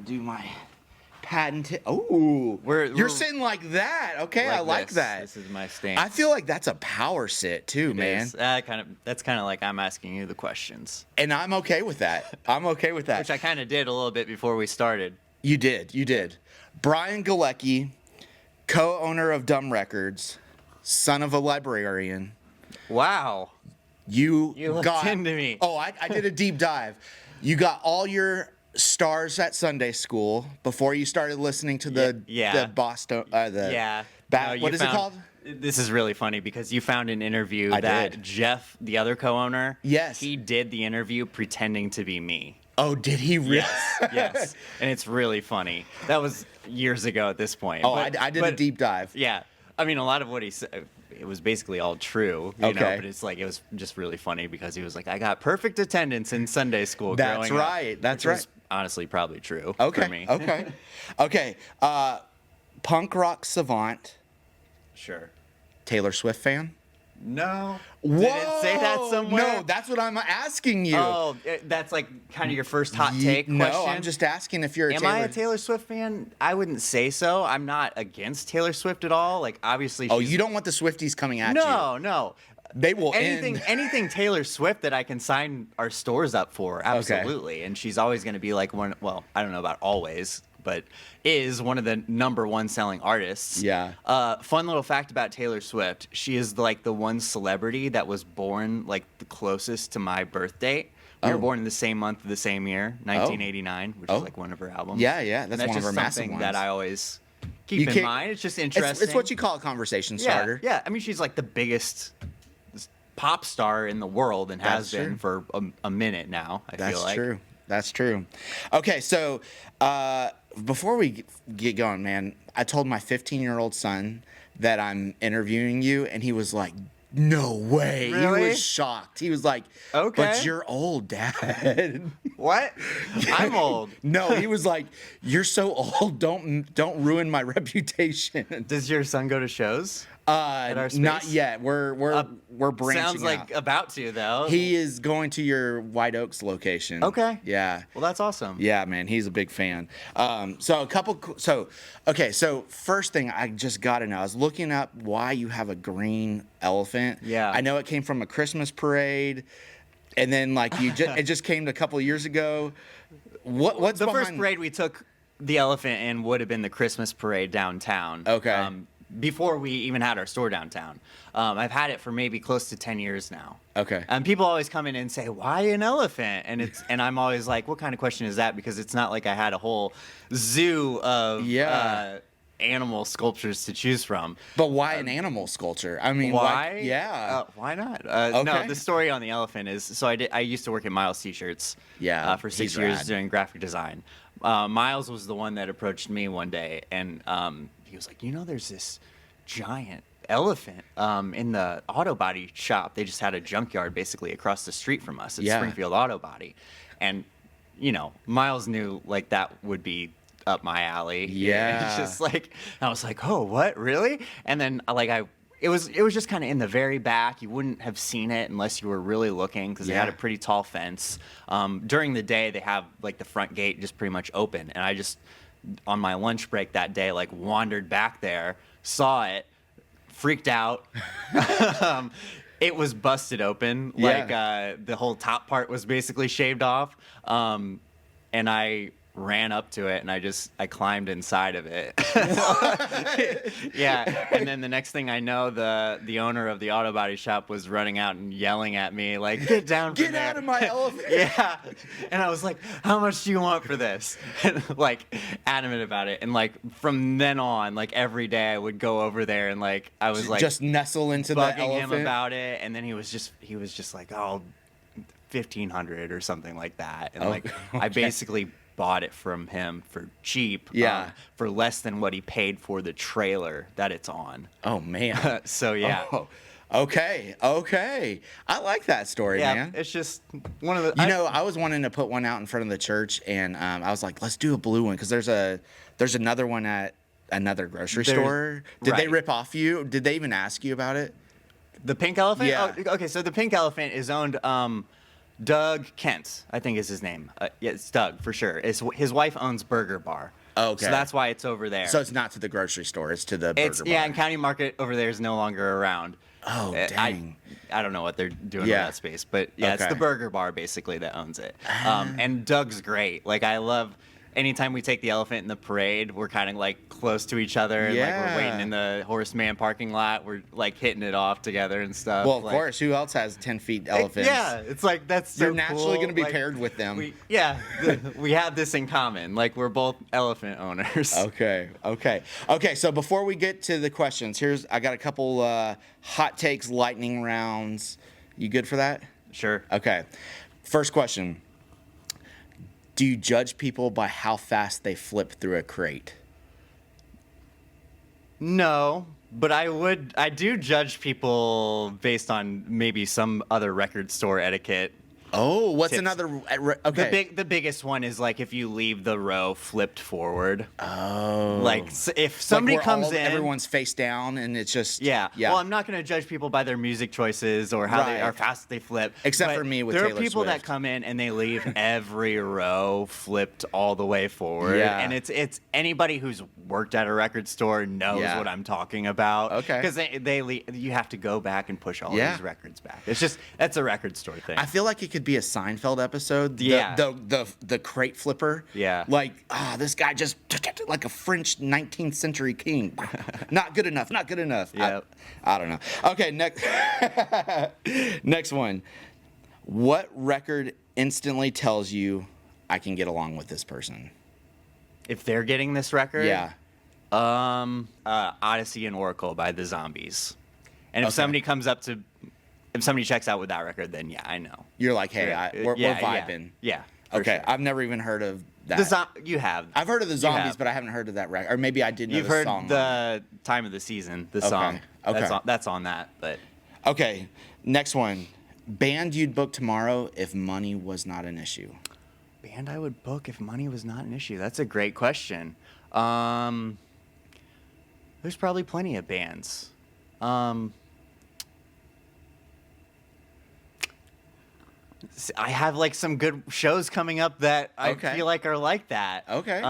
do my patent. Oh, you're sitting like that. Okay, I like that. This is my stance. I feel like that's a power sit too, man. That's kind of like I'm asking you the questions. And I'm okay with that. I'm okay with that. Which I kind of did a little bit before we started. You did. Brian Galecki, co-owner of Dumb Records, son of a librarian. Wow. You looked got into me. Oh, I did a deep dive. You got all your stars at Sunday school before you started listening to the Boston what is it called? This is really funny because you found an interview that Jeff, the other co-owner, yes, he did the interview pretending to be me. Oh, did he really? Yes. And it's really funny. That was years ago at this point. Oh, I did a deep dive. Yeah. I mean, a lot of what he said, it was basically all true, you know, but it's like, it was just really funny because he was like, I got perfect attendance in Sunday school growing up. That's right. Honestly, probably true for me. Okay. Punk rock savant. Sure. Taylor Swift fan? No. Whoa! Did it say that somewhere? No, that's what I'm asking you. Oh, that's like kind of your first hot take question? No, I'm just asking if you're a I a Taylor Swift fan? I wouldn't say so. I'm not against Taylor Swift at all. Like, obviously you don't want the Swifties coming at you. No. They will anything Taylor Swift that I can sign our stores up for, absolutely. Okay. And she's always going to be like I don't know about always, but is one of the #1 selling artists. Yeah. Fun little fact about Taylor Swift: she is like the one celebrity that was born like the closest to my birth date. We were born in the same month of the same year, 1989, which is like one of her albums. Yeah, that's one of her massive ones. That I always keep in mind. It's just interesting. It's what you call a conversation starter. Yeah. I mean, she's like the biggest pop star in the world and has been for a minute now. I feel like That's true. Okay, so before we get going, man, I told my 15-year-old son that I'm interviewing you, and he was like, "No way!" Really? He was shocked. He was like, "Okay, but you're old, Dad." What? I'm old. No, he was like, "You're so old. Don't ruin my reputation." Does your son go to shows? At our space? Not yet. We're branching Sounds like out. about to though. He is going to your White Oaks location. Okay. Yeah. Well, that's awesome. Yeah, man, he's a big fan. So first thing I just got to know, I was looking up why you have a green elephant. Yeah. I know it came from a Christmas parade, and then like it just came a couple of years ago. What's the behind... first parade we took the elephant in would have been the Christmas parade downtown. Okay. Before we even had our store downtown. I've had it for maybe close to 10 years now. Okay. And people always come in and say, "Why an elephant?" And I'm always like, "What kind of question is that?" Because it's not like I had a whole zoo of animal sculptures to choose from. But why an animal sculpture? I mean, why? Why not? Okay. No, the story on the elephant is, so I used to work at Miles T-shirts. For 6 years doing graphic design. Miles was the one that approached me one day, and he was like, there's this giant elephant in the auto body shop. They just had a junkyard basically across the street from us at Springfield Auto Body. And, Miles knew like that would be up my alley. Yeah. It's just like, I was like, oh, what, really? And then it was just kind of in the very back. You wouldn't have seen it unless you were really looking because they had a pretty tall fence. During the day, they have like the front gate just pretty much open. And I just, on my lunch break that day, like wandered back there, saw it, freaked out. It was busted open. Like the whole top part was basically shaved off. And I ran up to it and I climbed inside of it. Yeah. And then the next thing I know, the owner of the auto body shop was running out and yelling at me like, "Get down from there. Get out of my elephant." Yeah. And I was like, "How much do you want for this?" And like adamant about it. And like from then on, like every day I would go over there and like I was like just nestle into the elephant. Bugging him about it. And then he was just like, "Oh, 1,500 or something like that." And like I basically bought it from him for cheap, for less than what he paid for the trailer that it's on. Oh man. So yeah. Oh, okay. I like that story, man. It's just one of the. I was wanting to put one out in front of the church, and I was like, let's do a blue one because there's another one at another grocery store. Did they rip off you? Did they even ask you about it? The pink elephant? Yeah. Oh, okay, so the pink elephant is owned Doug Kent, I think is his name. Yeah, it's Doug for sure. His wife owns Burger Bar. Okay. So that's why it's over there. So it's not to the grocery store; it's to the burger bar. Yeah, and County Market over there is no longer around. Oh, dang. I don't know what they're doing with Yeah. that space, but yeah, it's Okay. the Burger Bar basically that owns it. And Doug's great. Like I love. Anytime we take the elephant in the parade, we're kind of like close to each other. And, like Yeah. we're waiting in the Horseman parking lot. We're like hitting it off together and stuff. Well, of like, course. Who else has 10 feet elephants? Yeah, it's like that's so You're naturally cool. going to be Like, paired with them. we have this in common. Like we're both elephant owners. Okay. So before we get to the questions, I got a couple hot takes, lightning rounds. You good for that? Sure. Okay. First question. Do you judge people by how fast they flip through a crate? No, but I do judge people based on maybe some other record store etiquette. Oh, what's Tips. another? Okay. The biggest one is like if you leave the row flipped forward. Oh. Like if somebody where comes in, everyone's face down, and it's just yeah. Well, I'm not going to judge people by their music choices or how they Right. are fast they flip. Except but for me with there Taylor are people that Swift. come in and they leave every row flipped all the way forward. Yeah. And it's anybody who's worked at a record store knows Yeah. what I'm talking about. Okay. Because you have to go back and push all Yeah. these records back. It's just that's a record store thing. I feel like it could be a Seinfeld episode. Yeah. The crate flipper. Yeah. Like, this guy just like a French 19th century king. Not good enough. Not good enough. Yep. I don't know. Okay, next next one. What record instantly tells you I can get along with this person? If they're getting this record, Yeah. Odyssey and Oracle by the Zombies. And if Okay. somebody checks out with that record, then yeah, I know. You're like, hey, we're Yeah. vibing. Yeah. for Okay, sure. I've never even heard of that. You have. I've heard of the You Zombies, have. but I haven't heard of that record. Or maybe I did know You've the heard song. the Time of the Season, the song. Okay. That's on that. But Okay, next one. Band you'd book tomorrow if money was not an issue. band I would book if money was not an issue. That's a great question. There's probably plenty of bands. I have like some good shows coming up that I Okay. feel like are like that. Okay.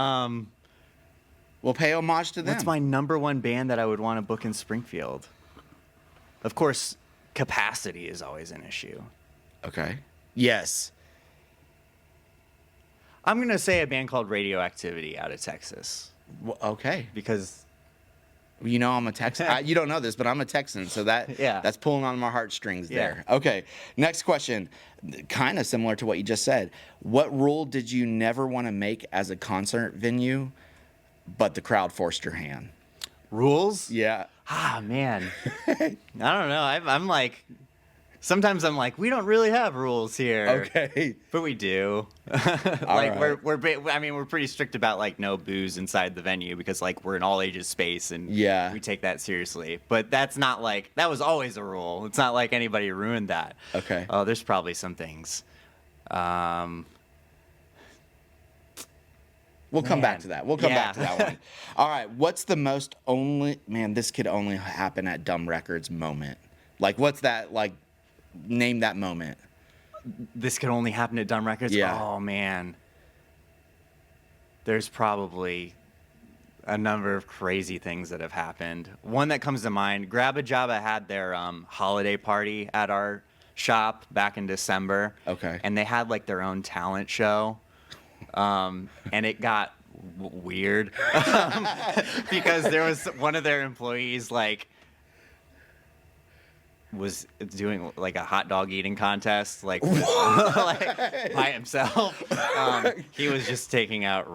We'll pay homage to them. What's my number one band that I would want to book in Springfield? Of course, capacity is always an issue. Okay. Yes. I'm going to say a band called Radioactivity out of Texas Okay. because You know I'm a Texan. You don't know this, but I'm a Texan, so that's pulling on my heartstrings there. Okay. Next question. Kind of similar to what you just said. What rule did you never want to make as a concert venue, but the crowd forced your hand? rules. Yeah. Ah, man. I don't know. I'm like, sometimes I'm like, we don't really have rules here. Okay. But we do. Like right. we're pretty strict about like no booze inside the venue because like we're an all ages space and Yeah. we take that seriously. But that's not like that was always a rule. It's not like anybody ruined that. Okay. Oh, there's probably some things. We'll come back Man. to that. We'll come back to Yeah. that one. All right. What's the most this could only happen at Dumb Records moment? Like, what's that, like, name that moment. This could only happen at Dumb Records? Yeah. Oh, man. There's probably a number of crazy things that have happened. One that comes to mind, Grab a Jabba had their holiday party at our shop back in December. Okay. And they had, like, their own talent show. And it got weird because there was one of their employees, like, was doing like a hot dog eating contest, like, like by himself. He was just taking out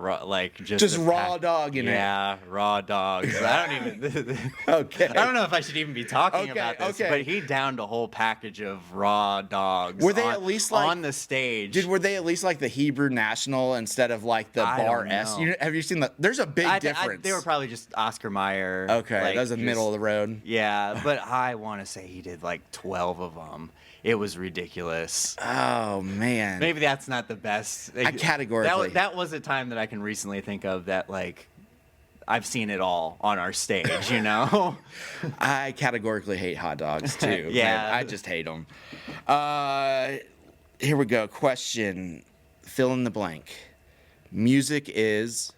just raw dog in it. Yeah, raw dogs. I don't even. Okay. I don't know if I should even be talking Okay, about this, okay. but he downed a whole package of raw dogs. Were they at least like on the stage? Were they at least like the Hebrew National instead of like the I Bar don't S? know. Have you seen that? There's a big difference. They were probably just Oscar Mayer. Okay, like, that was the middle of the road. Yeah, but I want to say he did like 12 of them. It was ridiculous. Oh man. Maybe that's not the best. I categorically- That was a time that I can recently think of that like I've seen it all on our stage, you know? I categorically hate hot dogs too. Yeah. Man, I just hate them. Here we go. Question. Fill in the blank. Music is.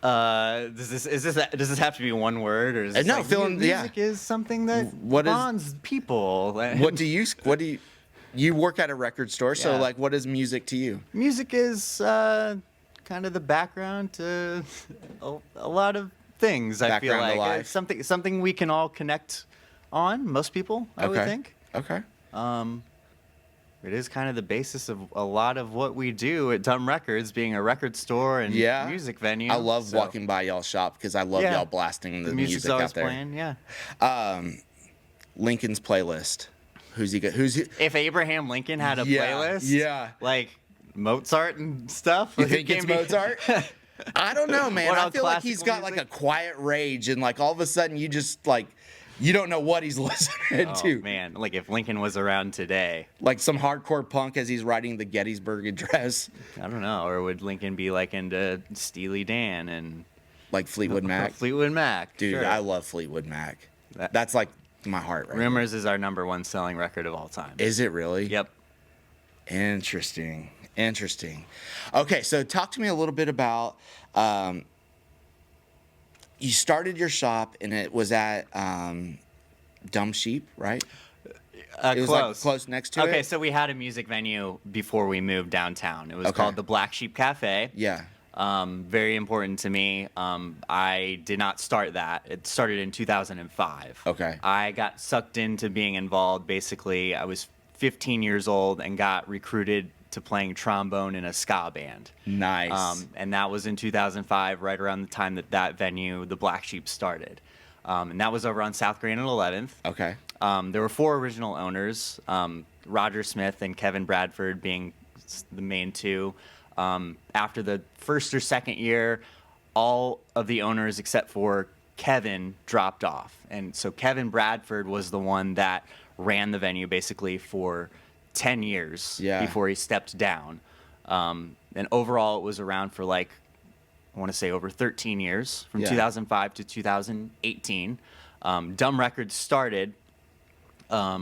Does this have to be one word, or is this No, fill in. Music is something that bonds people. What do you work at a record store? So like, what is music to you? Music is kind of the background to a lot of things. I feel like it's something we can all connect on. Most people, I would think. Okay. It is kind of the basis of a lot of what we do at Dumb Records, being a record store and music venue. I love walking by y'all shop because I love y'all blasting the music out there. Playing, Lincoln's playlist. Who's he? If Abraham Lincoln had a playlist, like Mozart and stuff. You think it's Mozart? I don't know, man. I feel like he's got like a quiet rage, and like all of a sudden you just like. You don't know what he's listening to. Oh, man. Like, if Lincoln was around today. Like some hardcore punk as he's writing the Gettysburg Address. I don't know. Or would Lincoln be, like, into Steely Dan and... Like Fleetwood Mac? Fleetwood Mac. Dude, sure. I love Fleetwood Mac. That's, like, my heart right Rumors is our #1 selling record of all time. Is it really? Yep. Interesting. Okay, so talk to me a little bit about... You started your shop, and it was at Dumb Sheep, right? It was close. Like close next to it? Okay, so we had a music venue before we moved downtown. It was called the Black Sheep Cafe. Yeah. Very important to me. I did not start that. It started in 2005. Okay. I got sucked into being involved. Basically, I was 15 years old and got recruited to playing trombone in a ska band. Nice. And that was in 2005, right around the time that venue, the Black Sheep, started. And that was over on South Grand and 11th. Okay. There were 4 original owners, Roger Smith and Kevin Bradford being the main 2. After the first or second year, all of the owners except for Kevin dropped off. And so Kevin Bradford was the one that ran the venue basically for 10 years before he stepped down. And overall, it was around for like, I want to say over 13 years, from 2005 to 2018. Dumb Records started at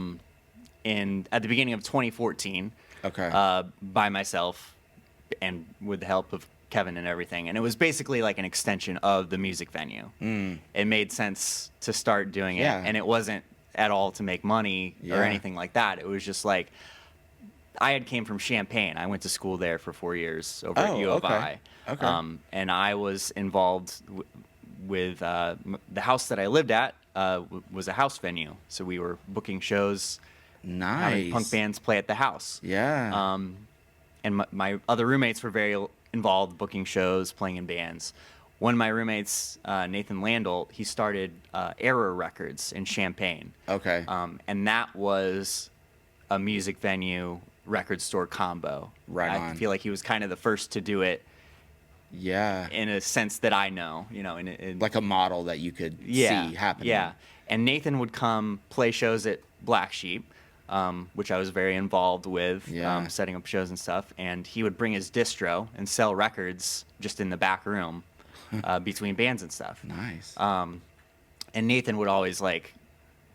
the beginning of 2014 by myself and with the help of Kevin and everything. And it was basically like an extension of the music venue. It made sense to start doing it. And it wasn't at all to make money or anything like that. It was just like, I had came from Champaign. I went to school there for 4 years over at U of I. And I was involved with the house that I lived at was a house venue. So we were booking shows, having punk bands play at the house. Yeah. And my other roommates were very involved booking shows, playing in bands. One of my roommates, Nathan Landel, he started Error Records in Champaign. Okay. And that was a music venue record store combo. Right on. I feel like he was kind of the first to do it. Yeah. In a sense that I know, in like a model that you could see happening. Yeah. And Nathan would come play shows at Black Sheep, which I was very involved with, setting up shows and stuff. And he would bring his distro and sell records just in the back room between bands and stuff. Nice. And Nathan would always like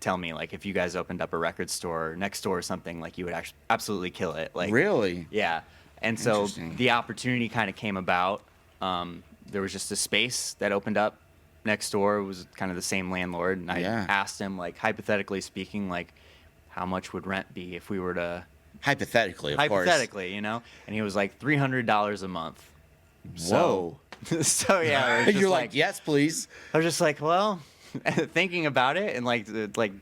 tell me, like, if you guys opened up a record store next door or something, like, you would absolutely kill it. Like, really? Yeah. And so the opportunity kind of came about. There was just a space that opened up next door. It was kind of the same landlord. And I asked him, like, hypothetically speaking, like, how much would rent be if we were to... Hypothetically, of course. Hypothetically, And he was like, $300 a month. Whoa. So yeah. You're like, yes, please. I was just like, well... thinking about it and like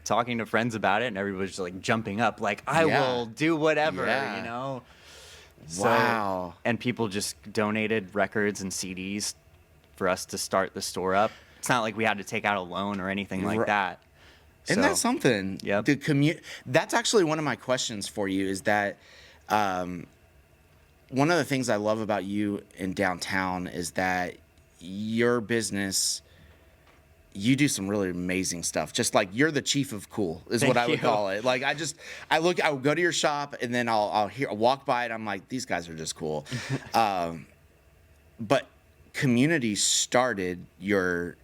talking to friends about it, and everybody was just like jumping up, like, I will do whatever, Wow. And people just donated records and CDs for us to start the store up. It's not like we had to take out a loan or anything like that. Isn't that something? Yep. That's actually one of my questions for you, is that one of the things I love about you in downtown is that your business, you do some really amazing stuff. Just like, you're the chief of cool is what I would call it. Like, I will go to your shop, and then I'll walk by it. I'm like, these guys are just cool. But community started your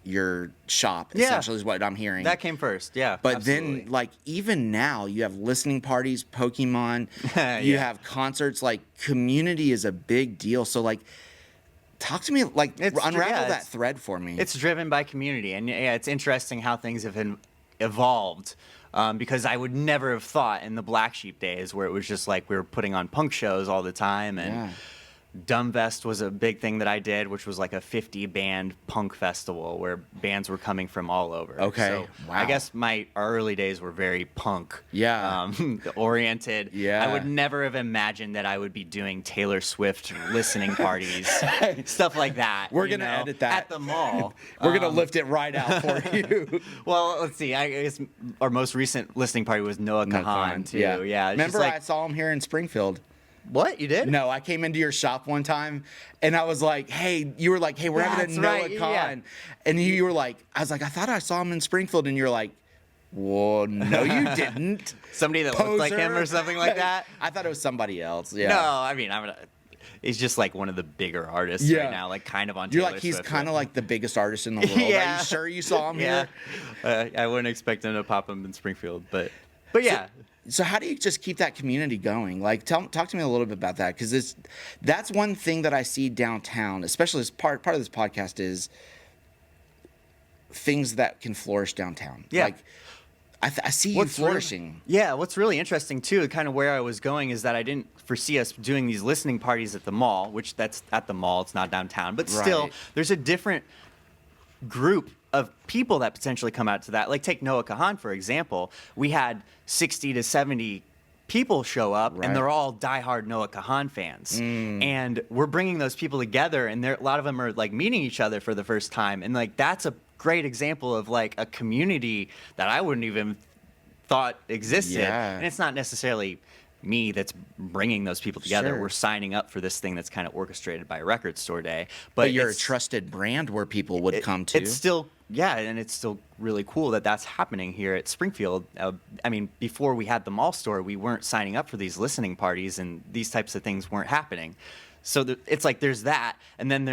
shop, essentially, is what I'm hearing. That came first, yeah. But absolutely. then, like, even now, you have listening parties, Pokemon, you have concerts. Like, community is a big deal. So, like, talk to me, like, unravel that thread for me. It's driven by community, and it's interesting how things have evolved. Because I would never have thought in the Black Sheep days where it was just like we were putting on punk shows all the time, and Dumbvest was a big thing that I did, which was like a 50-band punk festival where bands were coming from all over. Okay, so wow. I guess our early days were very punk oriented. Yeah. I would never have imagined that I would be doing Taylor Swift listening parties, stuff like that. We're going to edit that. At the mall. We're going to lift it right out for you. Well, let's see. I guess our most recent listening party was Noah Kahan, too. Yeah. Remember, I saw him here in Springfield. What? You did? No, I came into your shop one time, and I was like, hey, you were like, hey, we're having a Noah Kahan. Yeah. And you were like, I was like, I thought I saw him in Springfield, and you're like, well, no, you didn't. Somebody that looked like him or something like that? I thought it was somebody else, yeah. No, I mean, he's just like one of the bigger artists right now, like kind of on Taylor You're like, he's Swift, kind of like the biggest artist in the world. Are you sure you saw him here? I wouldn't expect him to pop up in Springfield, but yeah. So how do you just keep that community going? Like, talk to me a little bit about that, because that's one thing that I see downtown, especially as part of this podcast, is things that can flourish downtown. Yeah. Like, I see you flourishing. What's really interesting, too, kind of where I was going, is that I didn't foresee us doing these listening parties at the mall, which that's at the mall, it's not downtown. But still, there's a different group of people that potentially come out to that. Like, take Noah Kahan, for example. We had 60 to 70 people show up, and they're all diehard Noah Kahan fans. And we're bringing those people together, and a lot of them are, like, meeting each other for the first time. And, like, that's a great example of, like, a community that I wouldn't even thought existed. And it's not necessarily me that's bringing those people together. Sure. We're signing up for this thing that's kind of orchestrated by Record Store Day. But you're a trusted brand where people would come to. It's still, and it's still really cool that that's happening here at Springfield. I mean, before we had the mall store, we weren't signing up for these listening parties, and these types of things weren't happening. So it's like there's that, and then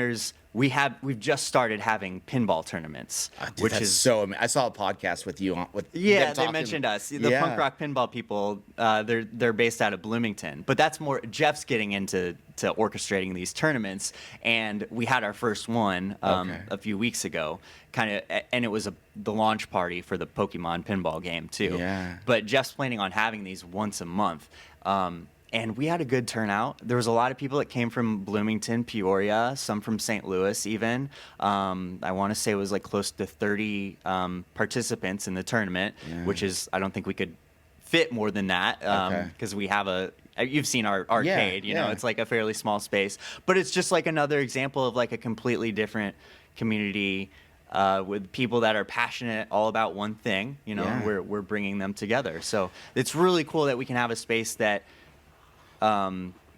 we've just started having pinball tournaments, which is so. I saw a podcast with you they mentioned us. The punk rock pinball people. They're based out of Bloomington, but that's more. Jeff's getting into orchestrating these tournaments, and we had our first one a few weeks ago, and it was the launch party for the Pokemon pinball game too. Yeah. But Jeff's planning on having these once a month. And we had a good turnout. There was a lot of people that came from Bloomington, Peoria, some from St. Louis even. I want to say it was like close to 30 participants in the tournament, which is, I don't think we could fit more than that because we have you've seen our arcade, you know, it's like a fairly small space. But it's just like another example of like a completely different community with people that are passionate all about one thing, you know, we're bringing them together. So it's really cool that we can have a space that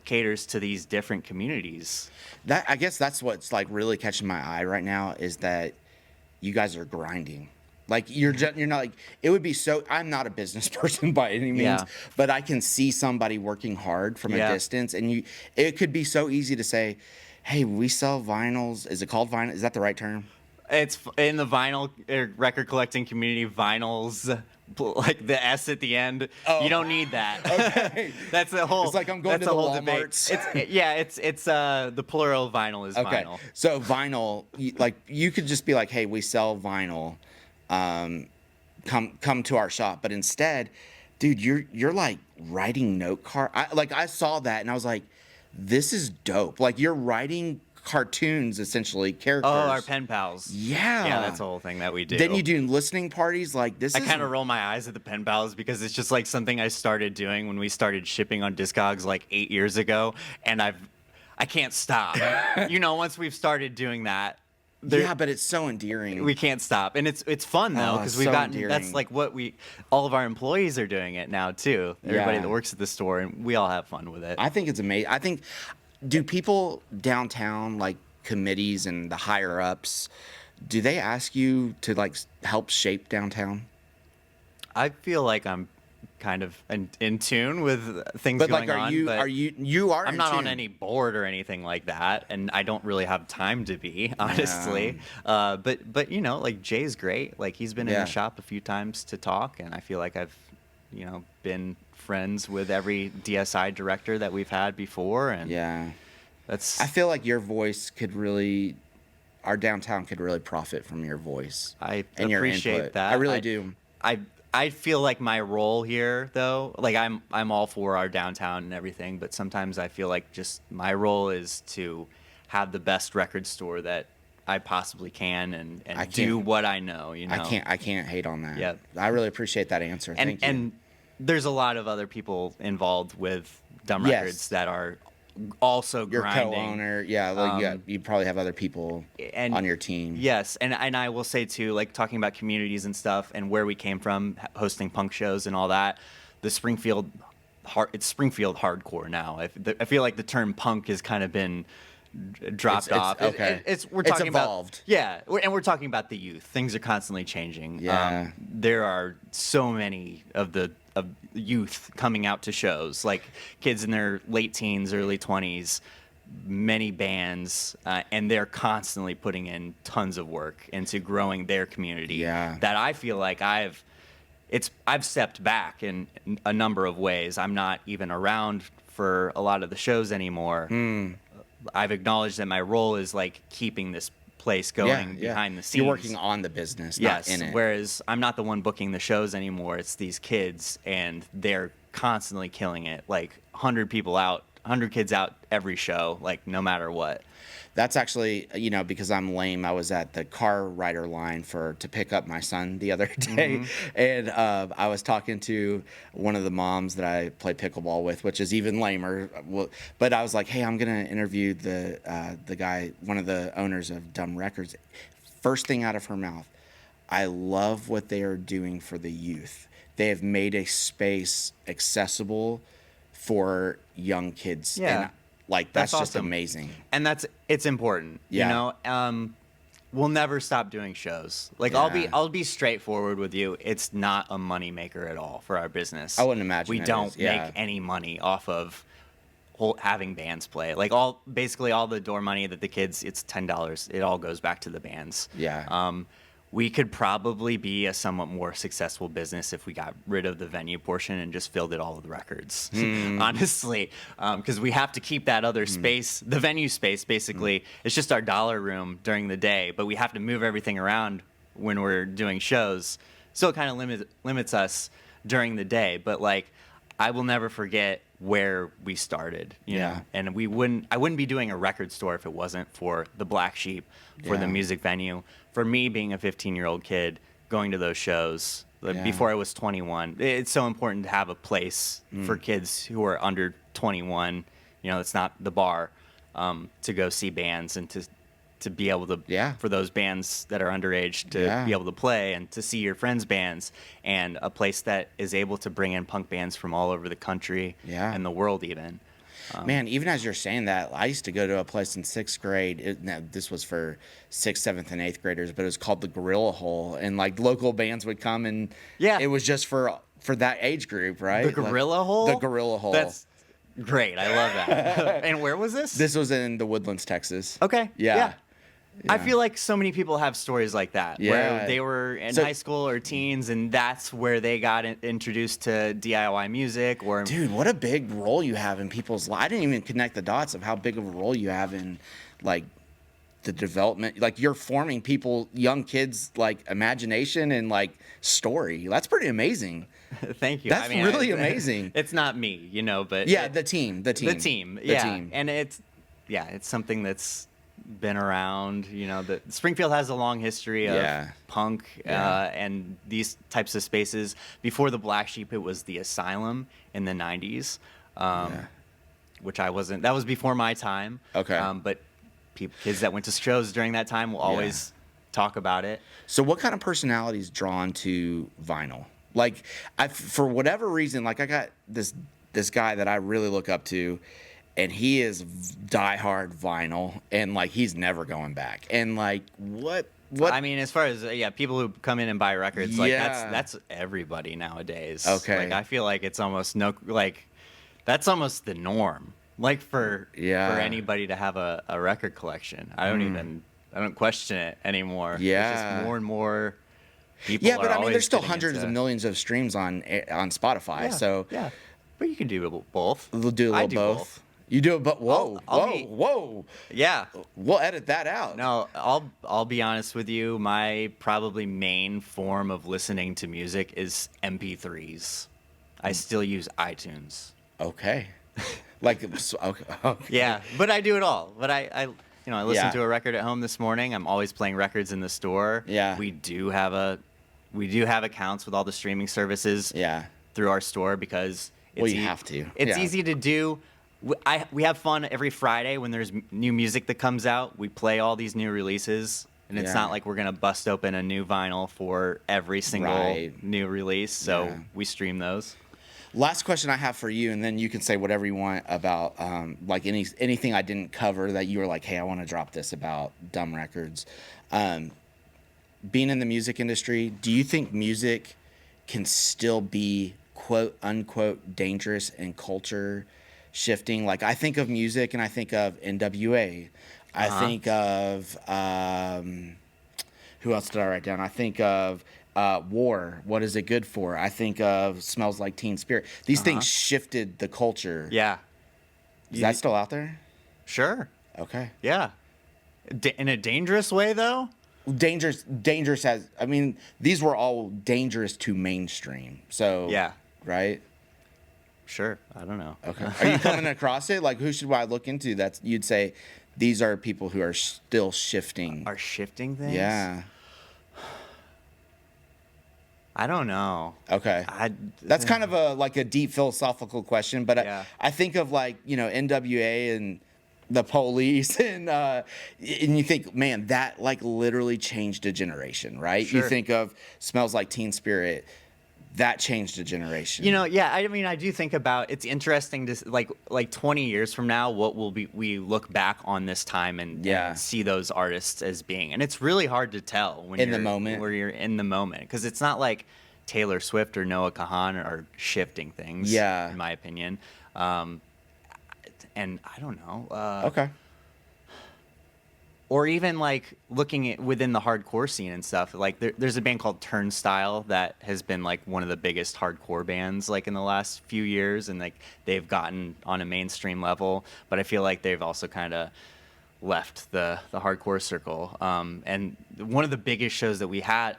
caters to these different communities. I guess that's what's like really catching my eye right now, is that you guys are grinding. Like you're not like, it would be so. I'm not a business person by any means, but I can see somebody working hard from a distance, and it could be so easy to say, "Hey, we sell vinyls." Is it called vinyl? Is that the right term? It's in the vinyl record collecting community. Vinyls. Like the S at the end, you don't need that. Okay, that's the whole. It's like I'm going to the Walmarts. It's the plural vinyl is vinyl. So vinyl, like you could just be like, hey, we sell vinyl, come to our shop. But instead, dude, you're like writing note card. I saw that and I was like, this is dope. Like you're writing cartoons, essentially, characters. Oh, our pen pals. Yeah, that's the whole thing that we do. Then you do listening parties like this. I kind of roll my eyes at the pen pals because it's just like something I started doing when we started shipping on Discogs like 8 years ago, and I can't stop. You know, once we've started doing that. But it's so endearing. We can't stop, and it's fun though because we've gotten endearing. That's like what all of our employees are doing it now too. Everybody that works at the store, and we all have fun with it. I think it's amazing. Do people downtown, like committees and the higher ups, do they ask you to like help shape downtown? I feel like I'm kind of in tune with things But going like, on. Are I'm in not on tune. any board or anything like that, and I don't really have time to be, honestly. But like Jay's great. Like he's been in the shop a few times to talk, and I feel like I've been friends with every DSI director that we've had before, and I feel like your voice could really, our downtown could really profit from your voice. I and your appreciate input. that. I really do. I feel like my role here, though, like I'm all for our downtown and everything, but sometimes I feel like just my role is to have the best record store that I possibly can and do what I know. I can't hate on that. Yep. I really appreciate that answer. Thank you. And there's a lot of other people involved with Dumb Records that are also your grinding. co-owner, you probably have other people on your team. Yes, and I will say too, like talking about communities and stuff, and where we came from, hosting punk shows and all that. The Springfield, it's Springfield hardcore now. I feel like the term punk has kind of been dropped off. Okay, we're talking evolved. And we're talking about the youth. Things are constantly changing. Yeah, there are so many of youth coming out to shows, like kids in their late teens, early 20s, many bands, and they're constantly putting in tons of work into growing their community. Yeah, that I feel like I've stepped back in a number of ways. I'm not even around for a lot of the shows anymore. I've acknowledged that my role is like keeping this place going behind the scenes. You're working on the business, not in it. Whereas I'm not the one booking the shows anymore. It's these kids, and they're constantly killing it. Like 100 kids out every show, like no matter what. That's actually, because I'm lame, I was at the car rider line to pick up my son the other day, and I was talking to one of the moms that I play pickleball with, which is even lamer. But I was like, hey, I'm gonna interview the guy, one of the owners of Dumb Records. First thing out of her mouth, I love what they are doing for the youth. They have made a space accessible for young kids. Yeah. And, that's just awesome. amazing. And it's important. Yeah. We'll never stop doing shows. Like I'll be straightforward with you. It's not a money maker at all for our business. I wouldn't imagine we don't make any money off of having bands play. Like basically all the door money that the kids, it's $10. It all goes back to the bands. Yeah. We could probably be a somewhat more successful business if we got rid of the venue portion and just filled it all with records, honestly, because we have to keep that other space, the venue space, basically. It's just our dollar room during the day, but we have to move everything around when we're doing shows. So it kind of limits us during the day. But like, I will never forget where we started, you know, and I wouldn't be doing a record store if it wasn't for the Black Sheep, for the music venue, for me being a 15-year-old kid going to those shows before I was 21. It's so important to have a place for kids who are under 21, it's not the bar, to go see bands and to be able to, for those bands that are underage to be able to play and to see your friends' bands, and a place that is able to bring in punk bands from all over the country and the world even. Man, even as you're saying that, I used to go to a place in 6th grade. This was for 6th, 7th, and 8th graders, but it was called the Gorilla Hole, and like local bands would come, and it was just for that age group, right? The Gorilla Hole? The Gorilla Hole. That's great. I love that. And where was this? This was in the Woodlands, Texas. Okay. Yeah. I feel like so many people have stories like that, where they were in high school or teens, and that's where they got introduced to DIY music. Dude, what a big role you have in people's lives. I didn't even connect the dots of how big of a role you have in, like, the development. Like, you're forming young kids, like, imagination and, like, story. That's pretty amazing. Thank you. That's really amazing. It's not me, but... Yeah, the team. The team. And it's something that's been around, that Springfield has a long history of punk and these types of spaces. Before the Black Sheep, it was the Asylum in the 90s, which that was before my time. Okay. But kids that went to shows during that time will always talk about it. So what kind of personality is drawn to vinyl? Like, for whatever reason, like I got this guy that I really look up to, and he is diehard vinyl, and like he's never going back. And like, what What? I mean, as far as people who come in and buy records, like that's everybody nowadays. Okay. Like I feel like it's almost that's almost the norm. Like for anybody to have a record collection. I don't question it anymore. Yeah. It's just more and more people. Yeah, but I mean, there's still hundreds of millions of streams on Spotify. Yeah, so yeah, but you can do both. We'll do a little both. You do it, but whoa. Yeah. We'll edit that out. No, I'll be honest with you. My probably main form of listening to music is MP3s. I still use iTunes. Okay. Okay. Yeah, but I do it all. But I listened to a record at home this morning. I'm always playing records in the store. Yeah. We do have accounts with all the streaming services. Yeah. Through our store because you have to. It's easy to do. We have fun every Friday when there's new music that comes out. We play all these new releases, and it's not like we're going to bust open a new vinyl for every single new release, so we stream those. Last question I have for you, and then you can say whatever you want about like anything I didn't cover that you were like, hey, I want to drop this about Dumb Records. Being in the music industry, do you think music can still be quote unquote dangerous and culture shifting? Like I think of music and I think of NWA. I think of who else did I write down? I think of War. What is it good for? I think of Smells Like Teen Spirit. These things shifted the culture. Yeah. Is that still out there? Sure. Okay. Yeah. In a dangerous way though? Dangerous as I mean, these were all dangerous to mainstream. So right? Sure. I don't know. Okay. Are you coming across it? Like, who should I look into that you'd say these are people who are still shifting? Are shifting things? Yeah. I don't know. Okay. That's kind of a deep philosophical question, but I think of NWA and the Police and you think, man, that literally changed a generation, right? Sure. You think of Smells Like Teen Spirit. That changed a generation. I mean, I do think about it's interesting to like 20 years from now, what will we look back on this time and see those artists as being, and it's really hard to tell when in the moment where you're in the moment because it's not like Taylor Swift or Noah Kahan are shifting things. Yeah, in my opinion, and I don't know. Okay. Or even looking at within the hardcore scene and stuff. Like there's a band called Turnstile that has been one of the biggest hardcore bands in the last few years, and they've gotten on a mainstream level. But I feel like they've also kind of left the hardcore circle. And one of the biggest shows that we've had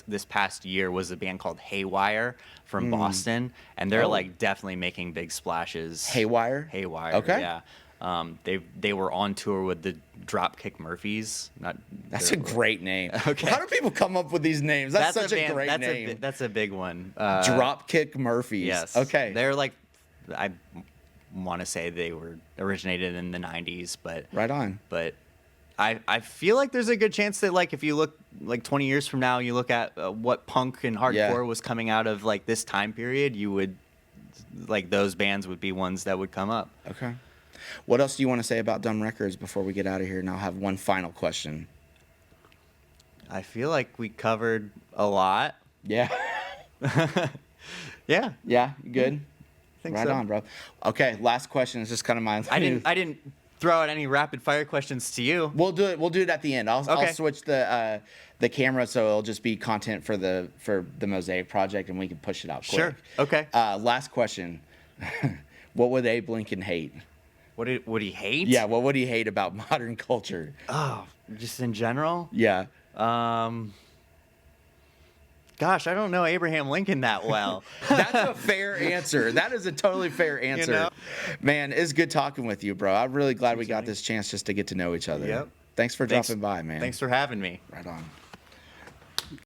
this past year was a band called Haywire from Boston, and they're definitely making big splashes. Haywire. Okay. Yeah. They were on tour with the Dropkick Murphys. That's a great name. Okay. How do people come up with these names? That's such a great name. That's a big one. Dropkick Murphys. Yes. Okay. They're I want to say they were originated in the 90s, but right on. But I feel like there's a good chance that if you look 20 years from now, you look at what punk and hardcore was coming out of this time period, you would those bands would be ones that would come up. Okay. What else do you want to say about Dumb Records before we get out of here? And I'll have one final question. I feel like we covered a lot. Yeah. Yeah. Yeah. Good. I think right so. on, bro. Okay. Last question. It's just kind of mine. I didn't throw out any rapid fire questions to you. We'll do it. We'll do it at the end. I'll switch the camera so it'll just be content for the Mosaic project, and we can push it out quick. Sure. Okay. Last question. What would Abe Lincoln hate? What would he hate? Yeah, what would he hate about modern culture? Oh, just in general? Yeah. Gosh, I don't know Abraham Lincoln that well. That's a fair answer. That is a totally fair answer. Man, it's good talking with you, bro. I'm really glad we got this chance just to get to know each other. Yep. Thanks for dropping by, man. Thanks for having me. Right on.